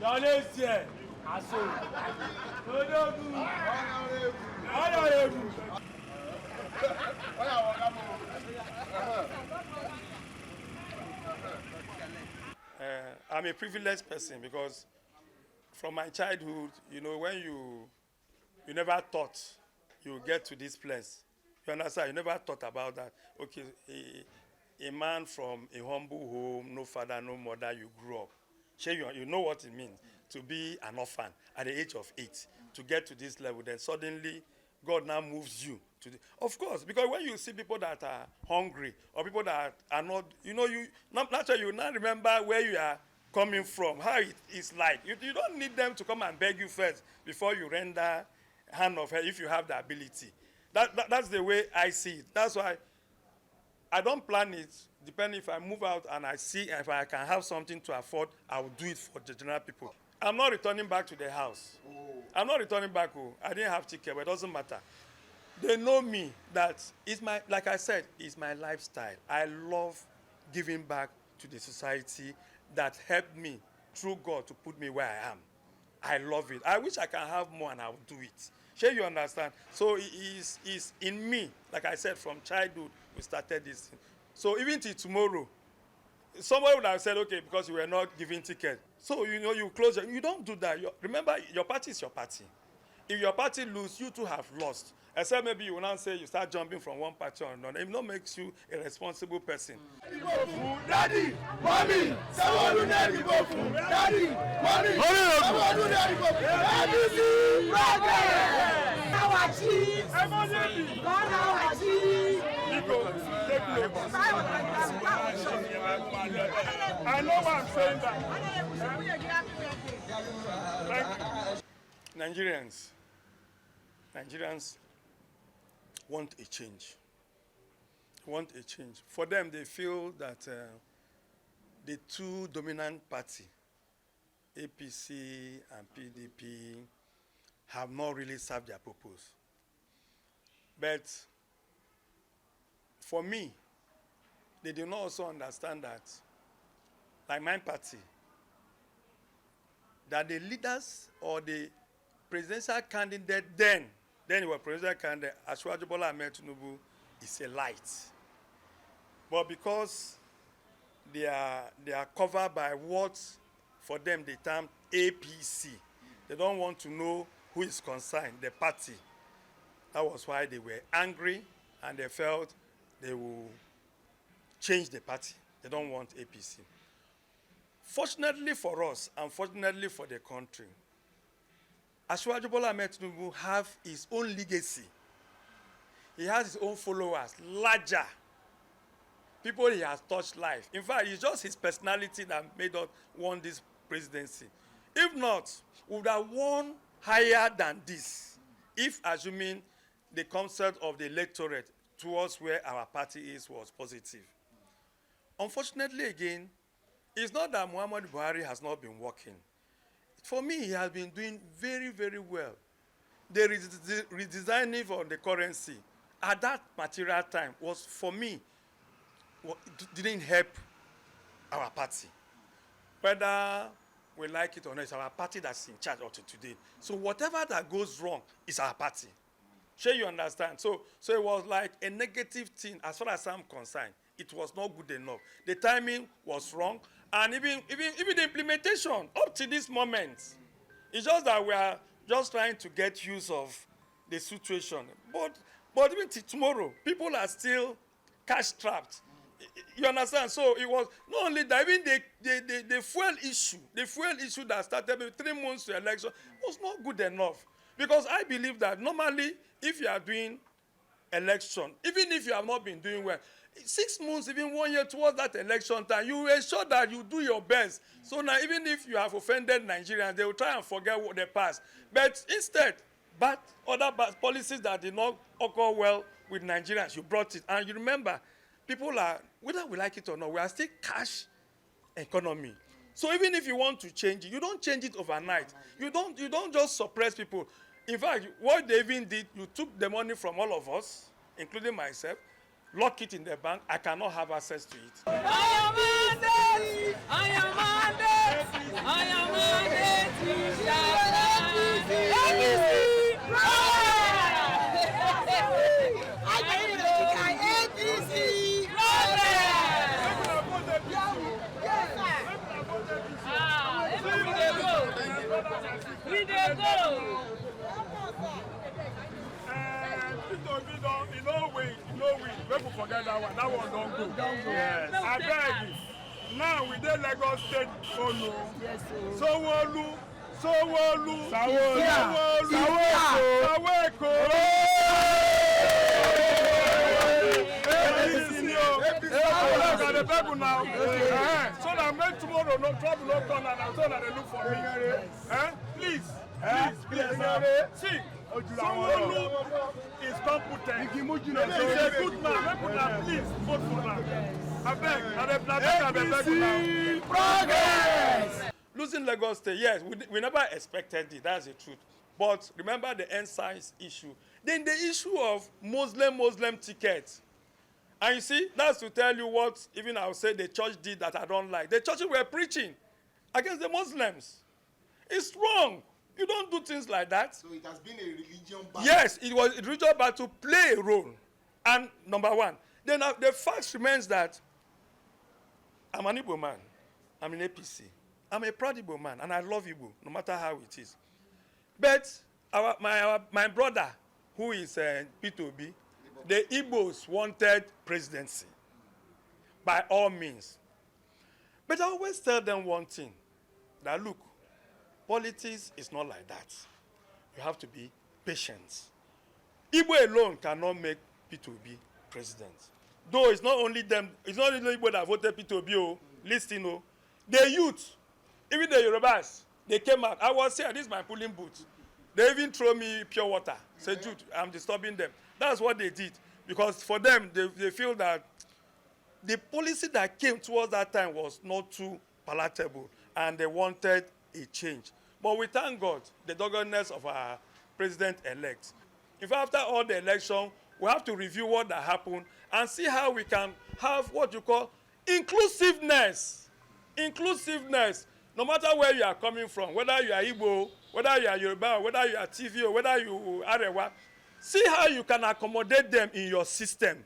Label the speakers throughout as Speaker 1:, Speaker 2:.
Speaker 1: I'm a privileged person because from my childhood, you know, when you never thought you get to this place. You understand? You never thought about that. Okay, a man from a humble home, no father, no mother, you grew up. Sure, you know what it means to be an orphan at the age of 8, to get to this level. Then suddenly, God now moves you to the. Of course, because when you see people that are hungry or people that are not, you know, naturally you now remember where you are coming from, how it is like. You don't need them to come and beg you first before you render hand of help if you have the ability. That's the way I see it. That's why I don't plan it. Depending if I move out and I see if I can have something to afford, I will do it for the general people. I'm not returning back to the house. I'm not returning back. I didn't have ticket, but it doesn't matter. They know me that it's my, like I said, it's my lifestyle. I love giving back to the society that helped me through God to put me where I am. I love it. I wish I can have more and I will do it. Sure, you understand? So it is in me. Like I said, from childhood, we started this thing. So even till tomorrow, somebody would have said, okay, because you were not giving ticket. So, you know, you close your, you don't do that. Remember, your party is your party. If your party lose, you too have lost. Except maybe you will now say you start jumping from one party to another. It not makes you a responsible person.
Speaker 2: Daddy, mommy, someone who daddy go for. Daddy, mommy, someone who daddy go for. Daddy, brother. Now I cheese.
Speaker 1: I know why I'm saying that. Nigerians want a change. Want a change. For them, they feel that the two dominant parties, APC and PDP, have not really served their purpose. But for me, they do not also understand that, like my party, that the leaders or the presidential candidate then he was presidential candidate, Asiwaju Bola Ahmed Tinubu, is a light. But because they are covered by what, for them, they term APC, they don't want to know who is concerned, the party. That was why they were angry and they felt they will change the party. They don't want APC. Fortunately for us, and fortunately for the country, Asiwaju Bola Ahmed Tinubu have his own legacy. He has his own followers, larger. People he has touched life. In fact, it's just his personality that made us won this presidency. If not, we would have won higher than this, if assuming the concept of the electorate towards where our party is was positive. Unfortunately, again, it's not that Muhammadu Buhari has not been working. For me, he has been doing very, very well. The redesigning of the currency at that material time was, for me, didn't help our party. Whether we like it or not, it's our party that's in charge of today. So whatever that goes wrong is our party. Sure, you understand? So it was like a negative thing as far as I'm concerned. It was not good enough. The timing was wrong. And even the implementation up to this moment, it's just that we are just trying to get use of the situation. But even till tomorrow, people are still cash trapped. You understand? So it was not only that, even the fuel issue that started maybe 3 months to election was not good enough. Because I believe that normally, if you are doing election, even if you have not been doing well, 6 months, even 1 year towards that election time, you will ensure that you do your best. So now, even if you have offended Nigerians, they will try and forget what they passed. But instead, other bad policies that did not occur well with Nigerians, you brought it. And you remember, people are, whether we like it or not, we are still cash economy. So even if you want to change it, you don't change it overnight. You don't just suppress people. In fact, what they even did, you took the money from all of us, including myself, lock it in the bank. I cannot have access to it.
Speaker 3: I am mandate! I am mandate! I am mandate! You know we people forget that one. That one don't go. Yes. I beg you. Now we did Lagos State. Oh no. Yes, sir. Sanwo-Olu. Now. So that make tomorrow no trouble no come and so that they look for me. Please. See, Sanwo-Olu is competent. He's a good man. Please vote for him. I beg.
Speaker 2: Progress.
Speaker 1: Losing Lagos State, yes, we never expected it. That's the truth. But remember the ensigns issue. Then the issue of Muslim tickets. And you see, that's to tell you what even I would say the church did that I don't like. The churches were preaching against the Muslims. It's wrong. You don't do things like that.
Speaker 4: So it has been a religion battle.
Speaker 1: Yes, it was a religion battle to play a role. And number one. Then the fact remains that I'm an Igbo man. I'm in APC. I'm a proud Igbo man, and I love Igbo, no matter how it is. But my brother, who is P2B, the Igbos wanted presidency, by all means. But I always tell them one thing, that look, politics is not like that. You have to be patient. Igbo alone cannot make P2B president. Though it's not only them, it's not only Igbo that voted P2B, oh, listen, oh. The youth, even the Yorubas, they came out. I was here, this is my polling booth. They even throw me pure water. Say, Jude, I'm disturbing them. That's what they did. Because for them, they feel that the policy that came towards that time was not too palatable. And they wanted a change. But we thank God, the doggedness of our president-elect. If after all the election, we have to review what that happened and see how we can have what you call inclusiveness. Inclusiveness. No matter where you are coming from, whether you are Igbo, whether you are Yoruba, whether you are TV, or whether you are Arewa, see how you can accommodate them in your system.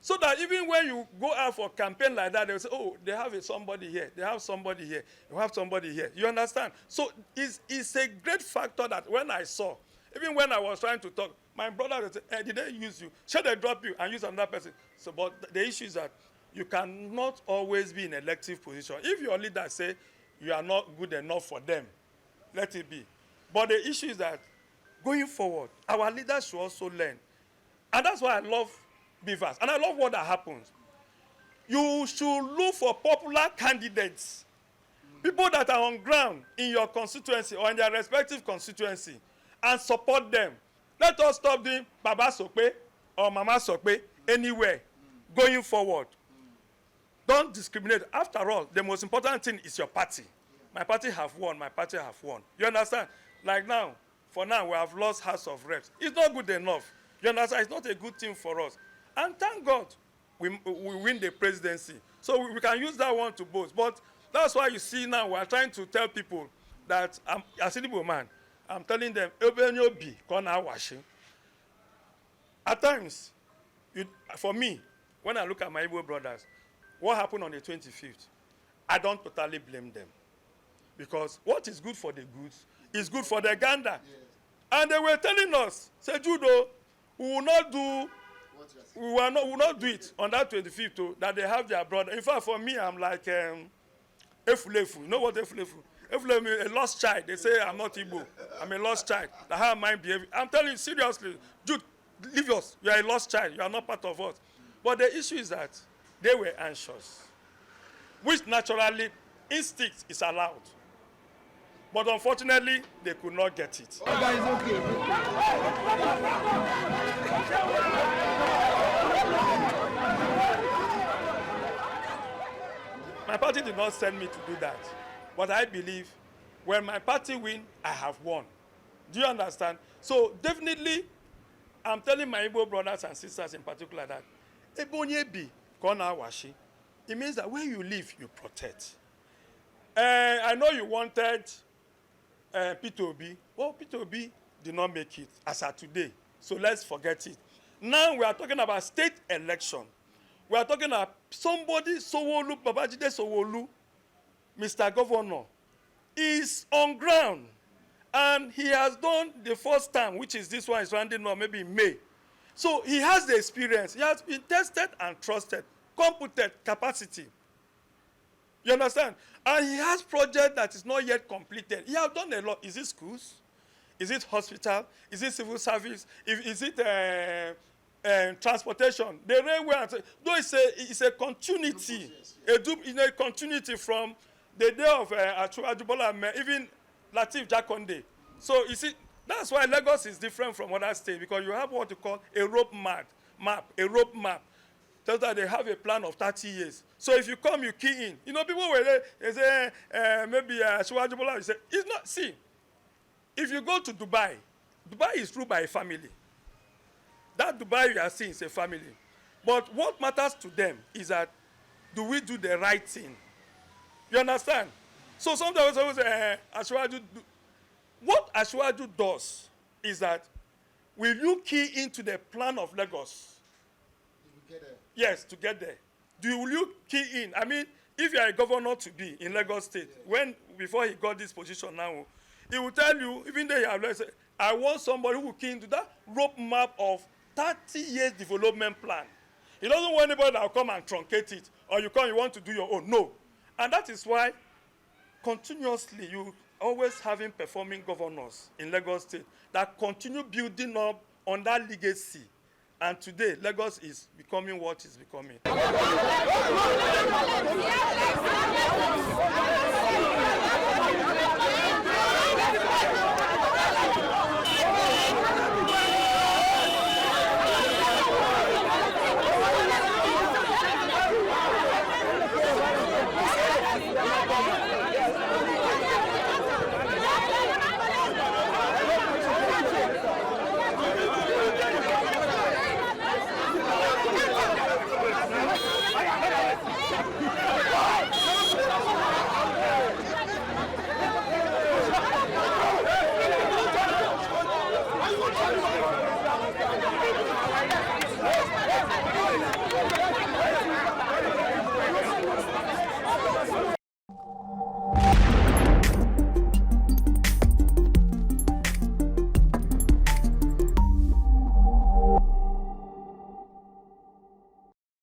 Speaker 1: So that even when you go out for campaign like that, they'll say, oh, they have somebody here, they have somebody here, you have somebody here. You understand? So it's a great factor that when I saw, even when I was trying to talk, my brother would say, hey, did they use you? Should they drop you and use another person? So, but the issue is that you cannot always be in elective position. If your leader say you are not good enough for them, let it be. But the issue is that going forward, our leaders should also learn. And that's why I love Beavers. And I love what that happens. You should look for popular candidates. People that are on ground in your constituency or in their respective constituency and support them. Let us stop doing Baba Sokpe or Mama Sokpe anywhere going forward. Don't discriminate. After all, the most important thing is your party. My party have won. My party have won. You understand? Like now, for now, we have lost House of Reps. It's not good enough. You understand? It's not a good thing for us. And thank God we win the presidency. So we can use that one to boast. But that's why you see now we are trying to tell people that as an Igbo man, I'm telling them, at times, for me, when I look at my Igbo brothers, what happened on the 25th, I don't totally blame them. Because what is good for the goods is good for the gander. Yes. And they were telling us, say, Judo, we will not do it on that 25th, too, that they have their brother. In fact, for me, I'm like, Efulefu. You know what Efulefu? Efulefu means a lost child. They say, I'm not Igbo. I'm a lost child. That's how mine behavior. I'm telling you, seriously, Jude, leave us. You are a lost child. You are not part of us. But the issue is that they were anxious, which naturally, instinct is allowed. But unfortunately, they could not get it. My party did not send me to do that. But I believe when my party win, I have won. Do you understand? So definitely, I'm telling my Igbo brothers and sisters in particular that Ebonyebi Kona Washi, it means that where you live, you protect. I know you wanted P2B. Well, P2B did not make it as of today. So let's forget it. Now we are talking about state election. We are talking about somebody, Sowolu, Babajide Sowolu, Mr. Governor, is on ground. And he has done the first term, which is this one is rounding up maybe in May. So he has the experience. He has been tested and trusted, competent, capacity. You understand? And he has project that is not yet completed. He has done a lot. Is it schools? Is it hospital? Is it civil service? Is it transportation? The railway. Though it's a continuity, a continuity from the day of Ajubola, even Lateef Jakonde. So you see, that's why Lagos is different from other states, because you have what you call a road map. Just that they have a plan of 30 years. So if you come, you key in. You know, people were there, they say, maybe Ajubola, you say, it's not, see, if you go to Dubai, Dubai is ruled by a family. That Dubai you are seeing is a family. But what matters to them is that, do we do the right thing? You understand? So sometimes Asiwaju, what Asiwaju does is that, will you key into the plan of Lagos?
Speaker 4: Get there.
Speaker 1: Yes, to get there. Will you key in? I mean, if you are a governor to be in Lagos State, before he got this position now, he will tell you, even though he has said, I want somebody who will key into that road map of 30 years development plan. He doesn't want anybody that will come and truncate it, or you want to do your own. No. And that is why continuously you always having performing governors in Lagos State that continue building up on that legacy. And today, Lagos is becoming what it's becoming.